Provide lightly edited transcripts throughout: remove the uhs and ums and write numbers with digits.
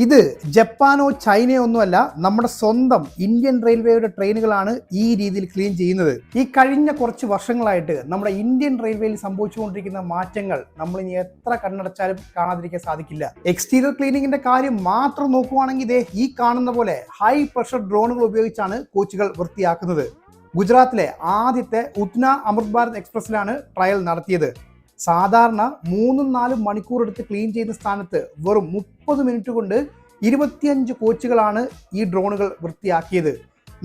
ഇത് ജപ്പാനോ ചൈനയോ ഒന്നുമല്ല, നമ്മുടെ സ്വന്തം ഇന്ത്യൻ റെയിൽവേയുടെ ട്രെയിനുകളാണ് ഈ രീതിയിൽ ക്ലീൻ ചെയ്യുന്നത്. ഈ കഴിഞ്ഞ കുറച്ച് വർഷങ്ങളായിട്ട് നമ്മുടെ ഇന്ത്യൻ റെയിൽവേയിൽ സംഭവിച്ചുകൊണ്ടിരിക്കുന്ന മാറ്റങ്ങൾ നമ്മൾ ഇനി എത്ര കണ്ണടച്ചാലും കാണാതിരിക്കാൻ സാധിക്കില്ല. എക്സ്റ്റീരിയർ ക്ലീനിങ്ങിന്റെ കാര്യം മാത്രം നോക്കുവാണെങ്കിൽ ഈ കാണുന്ന പോലെ ഹൈ പ്രഷർ ഡ്രോണുകൾ ഉപയോഗിച്ചാണ് കോച്ചുകൾ വൃത്തിയാക്കുന്നത്. ഗുജറാത്തിലെ ആദ്യത്തെ ഉത്ന അമൃത് ഭാരത് എക്സ്പ്രസിലാണ് ട്രയൽ നടത്തിയത്. സാധാരണ 3-4 മണിക്കൂർ എടുത്ത് ക്ലീൻ ചെയ്യുന്ന സ്ഥാനത്ത് വെറും 30 മിനിറ്റ് കൊണ്ട് 25 കോച്ചുകളാണ് ഈ ഡ്രോണുകൾ വൃത്തിയാക്കിയത്.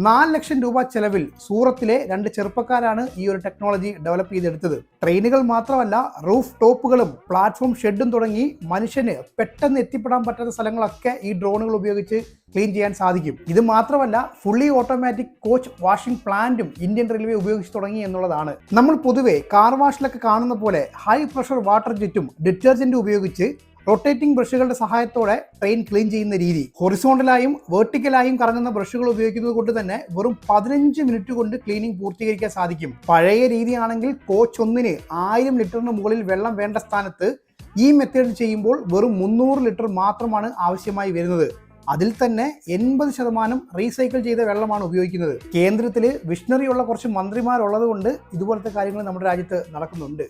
4 ലക്ഷം രൂപ ചെലവിൽ സൂറത്തിലെ 2 ചെറുപ്പക്കാരാണ് ഈ ഒരു ടെക്നോളജി ഡെവലപ്പ് ചെയ്തെടുത്തത്. ട്രെയിനുകൾ മാത്രമല്ല, റൂഫ് ടോപ്പുകളും പ്ലാറ്റ്ഫോം ഷെഡും തുടങ്ങി മനുഷ്യന് പെട്ടെന്ന് എത്തിപ്പെടാൻ പറ്റാത്ത സ്ഥലങ്ങളൊക്കെ ഈ ഡ്രോണുകൾ ഉപയോഗിച്ച് ക്ലീൻ ചെയ്യാൻ സാധിക്കും. ഇത് മാത്രമല്ല, ഫുള്ളി ഓട്ടോമാറ്റിക് കോച്ച് വാഷിംഗ് പ്ലാന്റും ഇന്ത്യൻ റെയിൽവേ ഉപയോഗിച്ച് തുടങ്ങി എന്നുള്ളതാണ്. നമ്മൾ പൊതുവെ കാർ വാഷിലൊക്കെ കാണുന്ന പോലെ ഹൈ പ്രഷർ വാട്ടർ ജെറ്റും ഡിറ്റർജന്റും ഉപയോഗിച്ച് റൊട്ടേറ്റിംഗ് ബ്രഷുകളുടെ സഹായത്തോടെ ട്രെയിൻ ക്ലീൻ ചെയ്യുന്ന രീതി. ഹൊറിസോണ്ടലായും വെർട്ടിക്കലായും കറങ്ങുന്ന ബ്രഷുകൾ ഉപയോഗിക്കുന്നത് കൊണ്ട് തന്നെ വെറും 15 മിനിറ്റ് കൊണ്ട് ക്ലീനിങ് പൂർത്തീകരിക്കാൻ സാധിക്കും. പഴയ രീതിയാണെങ്കിൽ കോച്ച് ഒന്നിന് 1000 ലിറ്ററിന് മുകളിൽ വെള്ളം വേണ്ട സ്ഥാനത്ത് ഈ മെത്തേഡ് ചെയ്യുമ്പോൾ വെറും 300 ലിറ്റർ മാത്രമാണ് ആവശ്യമായി വരുന്നത്. അതിൽ തന്നെ 80% റീസൈക്കിൾ ചെയ്ത വെള്ളമാണ് ഉപയോഗിക്കുന്നത്. കേന്ദ്രത്തിൽ വിഷണറി ഉള്ള കുറച്ച് മന്ത്രിമാരുള്ളത് കൊണ്ട് ഇതുപോലത്തെ കാര്യങ്ങൾ നമ്മുടെ രാജ്യത്ത് നടക്കുന്നുണ്ട്.